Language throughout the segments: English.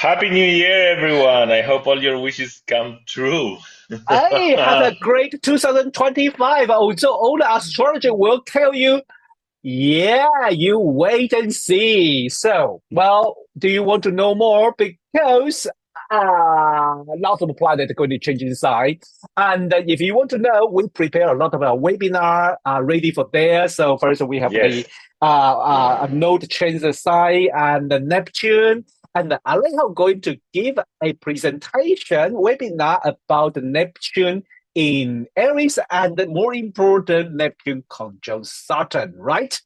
Happy New Year, everyone. I hope all your wishes come true. I have a great 2025. Also, all the astrology will tell you, yeah, you wait and see. So, well, do you want to know more? Because lots of planets are going to change inside. And if you want to know, we prepare a lot of webinar ready for there. So first we have the Yes. node transit sign and the Neptune. And Alejo going to give a presentation webinar about the Neptune in Aries and more important, Neptune conjunct Saturn, right?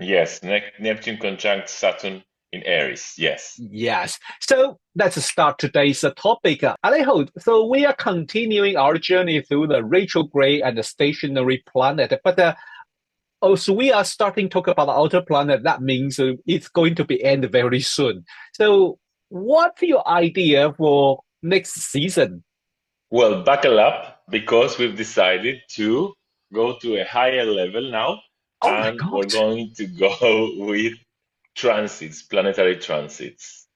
Yes. Neptune conjunct Saturn in Aries. Yes. Yes. So let's start today's topic. Alejo, so we are continuing our journey through the retrograde and the stationary planet, but also we are starting to talk about the outer planet. That means it's going to be end very soon. So what's your idea for next season? Well, buckle up because we've decided to go to a higher level now, Oh my and we're God. going to go with transits, planetary transits.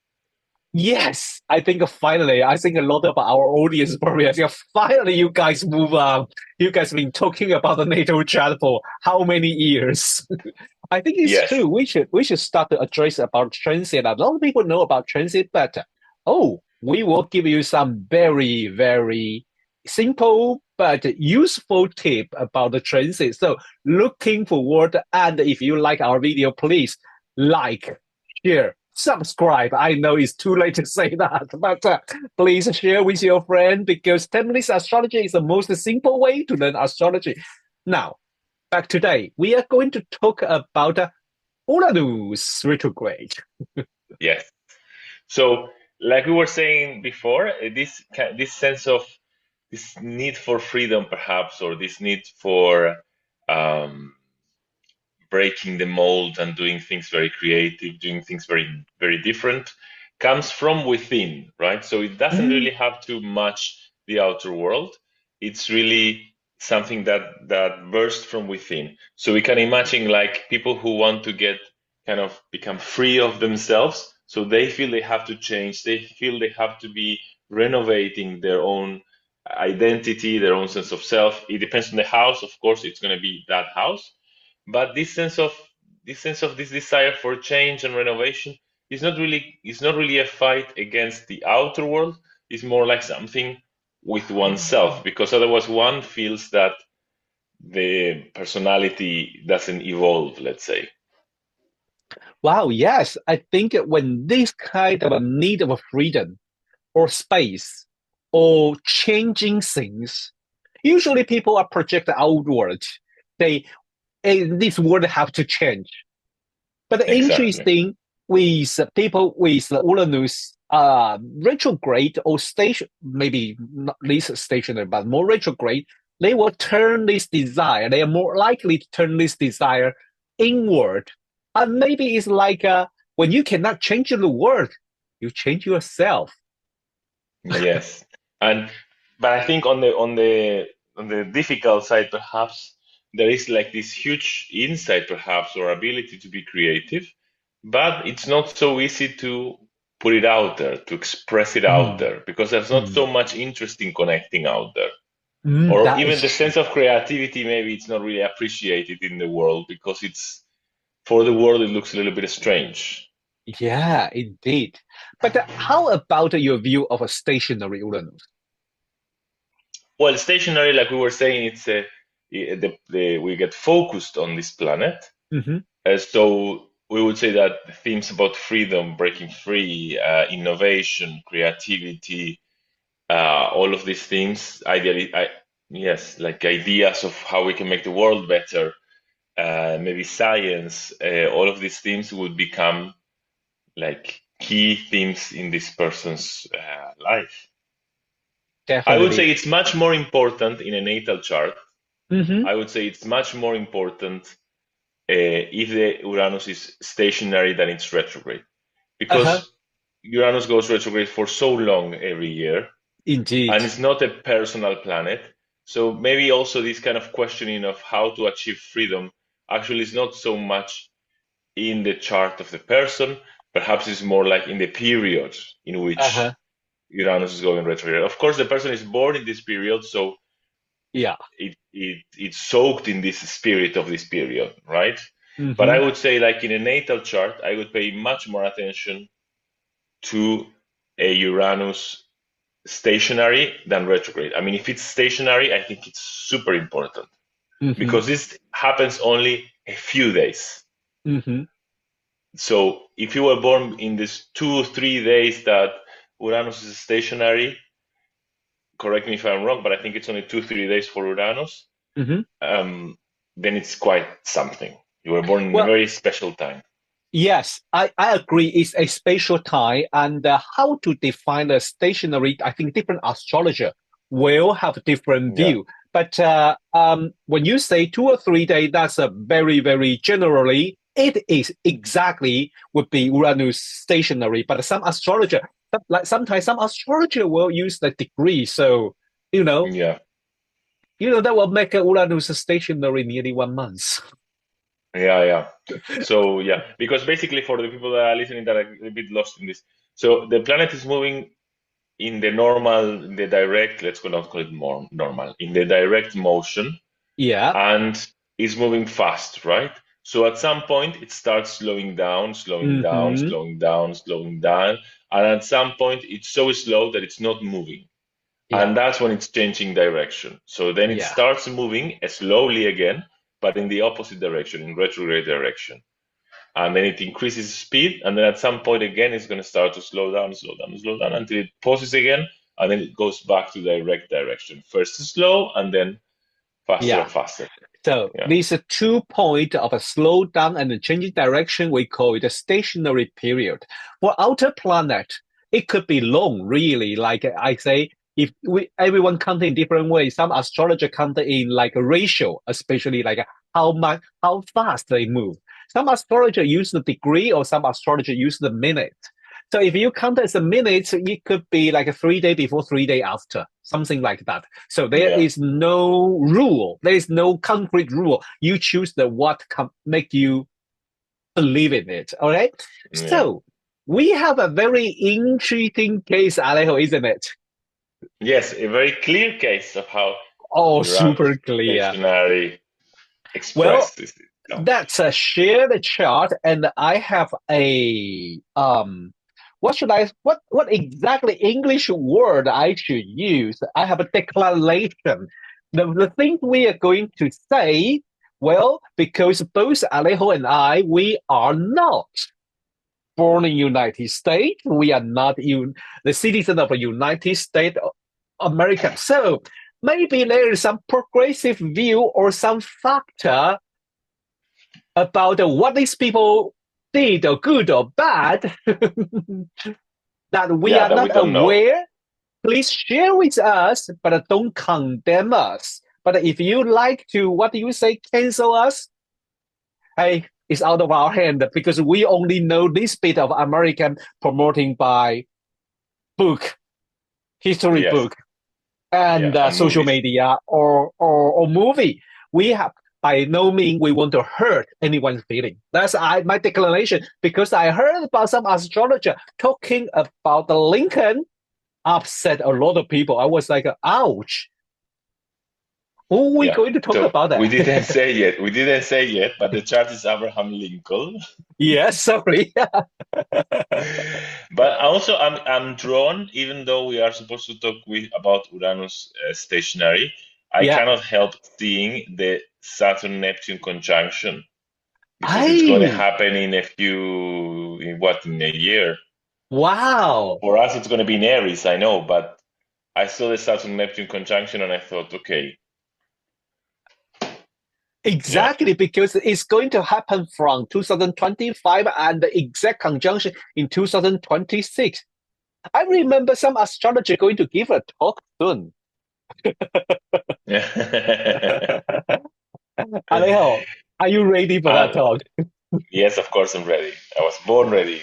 Yes, I think a lot of our audience probably think finally you guys move on. You guys been talking about the natal chart for how many years? I think it's Yes. true. We should start to address about transit. A lot of people know about transit, but we will give you some very, very simple but useful tip about the transit. So looking forward, and if you like our video, please like, share, subscribe. I know it's too late to say that, but please share with your friend because 10 minutes astrology is the most simple way to learn astrology. Now, back today, we are going to talk about Uranus retrograde. Yes. So, like we were saying before, this sense of this need for freedom, perhaps, or this need for um, breaking the mold and doing things very creative, doing things very different, comes from within, right? So it doesn't Mm, really have to match the outer world. It's really something that bursts from within. So we can imagine like people who want to get kind of become free of themselves. So they feel they have to change. They feel they have to be renovating their own identity, their own sense of self. It depends on the house. Of course, it's going to be that house, but this desire for change and renovation is not really a fight against the outer world. It's more like something with oneself, because otherwise one feels that the personality doesn't evolve, let's say. wow, yes. I think when this kind of a need of a freedom or space or changing things, usually people are projected outward. They this world have to change. But Exactly. interesting with people with Uranus retrograde or station, maybe not least stationary, but more retrograde, they will turn this desire, they are more likely to turn this desire inward. And maybe it's like when you cannot change the world, you change yourself. Yes. And but I think on the difficult side, perhaps there is like this huge insight, perhaps, or ability to be creative, but it's not so easy to put it out there, to express it out Mm, there, because there's not mm, so much interest in connecting out there. Or that is even the true. sense of creativity, maybe it's not really appreciated in the world because it's for the world it looks a little bit strange. Yeah, indeed. But how about your view of a stationary Uranus? Well, stationary, like we were saying, it's we get focused on this planet. Hmm. So we would say that the themes about freedom, breaking free, innovation, creativity, all of these things, ideally, yes, like ideas of how we can make the world better, maybe science, all of these themes would become like key themes in this person's life. I would say Definitely. it's much more important in a natal chart. Hmm. I would say it's much more important if the Uranus is stationary than it's retrograde, Uh-huh. because Uranus goes retrograde for so long every year, and Indeed. it's not a personal planet. So maybe also this kind of questioning of how to achieve freedom actually is not so much in the chart of the person, perhaps it's more like in the period in Uh-huh. which Uranus is going retrograde. Of course, the person is born in this period, so Yeah. it's soaked in this spirit of this period, right? But I Mm-hmm. would say, like in a natal chart, I would pay much more attention to a Uranus stationary than retrograde. I mean, if it's stationary, I think it's super important Mm-hmm. because this happens only a few days. Mm-hmm. So if you were born in these 2 or 3 days that Uranus is stationary, correct me if I'm wrong, but I think it's only 2 or 3 days for Uranus. Mm-hmm. Um, then it's quite something. You were born in a Well, very special time. yes, I agree. It's a spatial time, and how to define the stationary, I think different astrologer will have a different Yeah, view. But when you say 2 or 3 days, that's a very, very generally, it is exactly would be Uranus stationary. But some astrologer, like sometimes some astrologer will use the degree. So, you know, yeah, that will make Uranus stationary nearly 1 month. yeah. So yeah, because basically for the people that are listening that are a bit lost in this, so the planet is moving in the normal, in the direct, let's go not call it more normal, in the direct motion, Yeah. and is moving fast, right? So at some point it starts slowing down, slowing down, Mm-hmm. slowing down, slowing down, and at some point it's so slow that it's not moving. Yeah. And that's when it's changing direction. So then it Yeah. starts moving slowly again, but in the opposite direction, in retrograde direction. And then it increases speed, and then at some point again, it's going to start to slow down, slow down, slow down until it pauses again, and then it goes back to direct direction. First slow, and then faster Yeah. and faster. So Yeah, these are 2 points of a slowdown and a changing direction. We call it a stationary period. For outer planet, it could be long, really. Like I say, if we everyone count in different ways. Some astrologer count in like a ratio, especially like how fast they move. Some astrologer use the degree, or some astrologer use the minute. So if you count as a minute, it could be like a 3 day before, 3 day after, something like that. So there yeah, is no rule. There is no concrete rule. You choose the what make you believe in it. All right. yeah. So we have a very intriguing case, Alejo, isn't it? Yes, a very clear case of how Oh, Uranus super clear. stationary Well, expresses itself. that's a shared chart, and I have a what exactly English word I should use? I have a declaration. The thing we are going to say, well, because both Alejo and I, we are not born in United States. We are not the citizen of the United States of America. So maybe there is some progressive view or some factor about what these people did, or good or bad, that we Yeah, are that we not don't know. aware. Please share with us, but don't condemn us. But if you like to, what do you say, cancel us? Hey, it's out of our hand, because we only know this bit of American promoting by book, history Yes, book, yeah, and and social movies. media, or movie. We have by no means we want to hurt anyone's feeling. That's my declaration, because I heard about some astrologer talking about the Lincoln upset a lot of people. I was like, ouch. Who are we Yeah. going to talk So about we that? didn't say yet. We didn't say yet, but the chart is Abraham Lincoln. Yes, sorry. But also, I'm drawn, even though we are supposed to talk about Uranus stationary, I Yeah. cannot help seeing the Saturn-Neptune conjunction because it's going to I happen in a few, in a year. wow. For us, it's going to be in Aries, I know, but I saw the Saturn-Neptune conjunction and I thought, okay, yeah, Exactly, because it's going to happen from 2025, and the exact conjunction in 2026. I remember some astrologer going to give a talk soon. Alejo, are you ready for that and talk? yes, of course, I'm ready. I was born ready.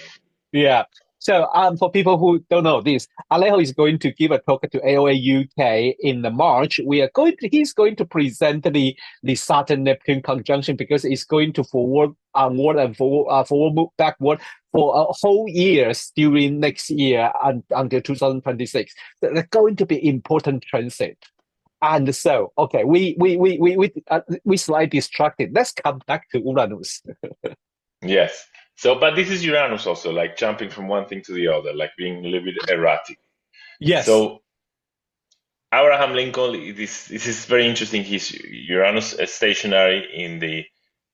Yeah. So, for people who don't know this, Alejo is going to give a talk to AOA UK in the March. He's going to present the Saturn Neptune conjunction because it's going to forward, and forward, move backward for a whole years during next year until 2026. So they're going to be important transit. And so, okay, we slightly distracted. Let's come back to Uranus. Yes. So, but this is Uranus also, like jumping from one thing to the other, like being a little bit erratic. Yes. So, Abraham Lincoln, this is very interesting. His Uranus is stationary in the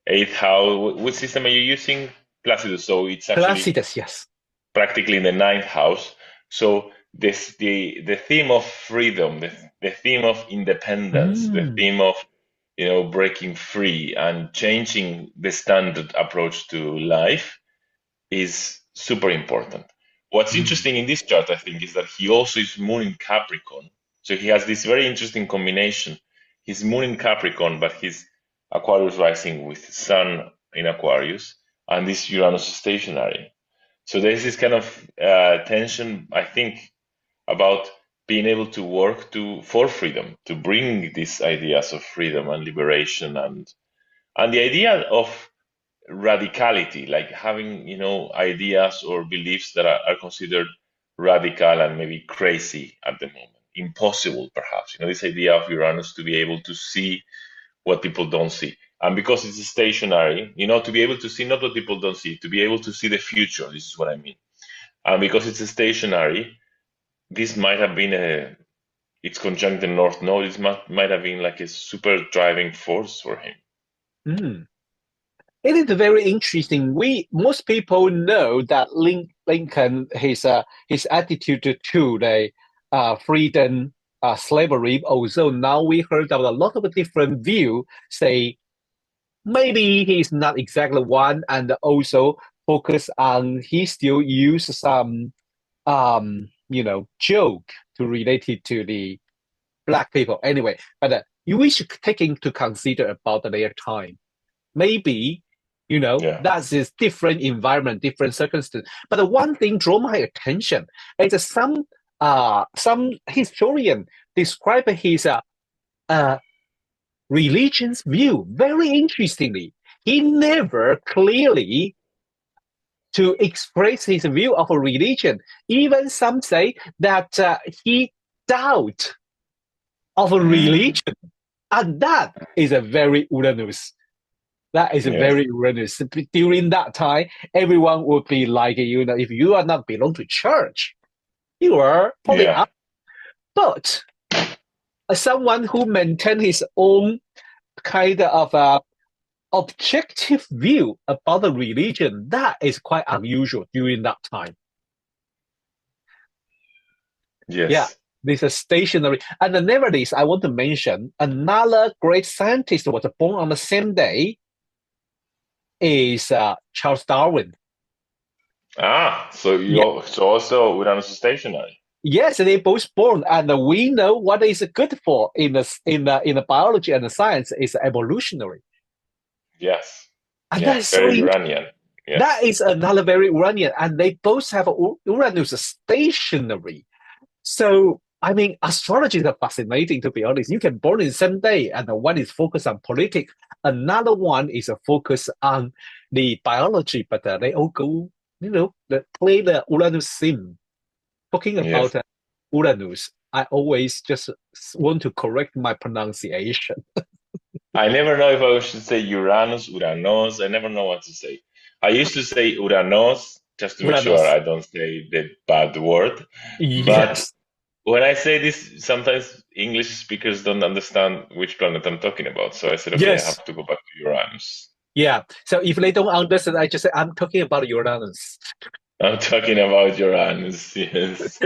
eighth house. Which system are you using? Placidus. So it's actually Placidus, yes. practically in the ninth house. So the theme of freedom, the theme of independence, the Mm. theme of breaking free and changing the standard approach to life is super important. What's Mm. interesting in this chart, I think, is that he also is Moon in Capricorn. So he has this very interesting combination. His Moon in Capricorn, but his Aquarius rising with Sun in Aquarius, and this Uranus is stationary. So there's this kind of tension, I think, about being able to work for freedom, to bring these ideas of freedom and liberation, and the idea of radicality, like having ideas or beliefs that are considered radical and maybe crazy at the moment, impossible perhaps. This idea of Uranus to be able to see what people don't see. And because it's stationary, to be able to see not what people don't see, to be able to see the future. This is what I mean. And because it's stationary, this might have been it's conjunct the North Node. It might have been like a super driving force for him. Mm. It is very interesting. Most people know that Lincoln his attitude to the freedom, slavery. Also, now we heard about a lot of different view. Say maybe he's not exactly one, and also focus on he still use some joke to relate it to the black people. Anyway, but we should take into consider about their time. Maybe Yeah. that's a different environment, different circumstance. But the one thing draw my attention is that some historian describe his uh religion's view very interestingly. He never clearly to express his view of a religion. Even some say that he doubt of a Mm, religion, and that is a very Uranus. That is a yes. very Uranus. During that time, everyone would be like, if you are not belong to church, you are probably Yeah. out. But someone who maintain his own kind of objective view about the religion, that is quite unusual during that time. Yeah, Yes. this is stationary. And nevertheless, I want to mention another great scientist was born on the same day is Charles Darwin. So Yeah, so also Uranus is stationary. yes, they both born, and we know what is good for in the biology and the science is evolutionary, Yes. and that Yeah. is so Very interesting. Uranian. That Yes. is another very Uranian, and they both have Uranus stationary. So, I mean, astrology is fascinating, to be honest. You can born in the same day, and one is focused on politics, another one is a focus on the biology, but they all go, play the Uranus theme. Talking Yes. about Uranus, I always just want to correct my pronunciation. I never know if I should say Uranus, Uranos. I never know what to say. I used to say Uranos just to make sure Uranus. I don't say the bad word. But Yes. when I say this, sometimes English speakers don't understand which planet I'm talking about. So I said, okay, I Yes. have to go back to Uranus. Yeah. So if they don't understand, I just say I'm talking about Uranus. I'm talking about Uranus. Yes.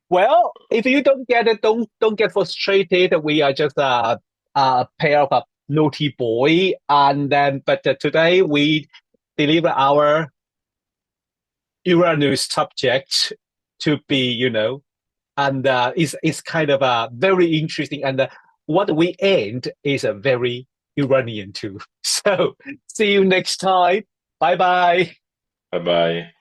Well, if you don't get it, don't get frustrated. We are just a pair of a naughty boy, and then but today we deliver our Uranus subject to be, and it's kind of very interesting. And what we end is a very Iranian too. So see you next time. Bye bye. Bye bye.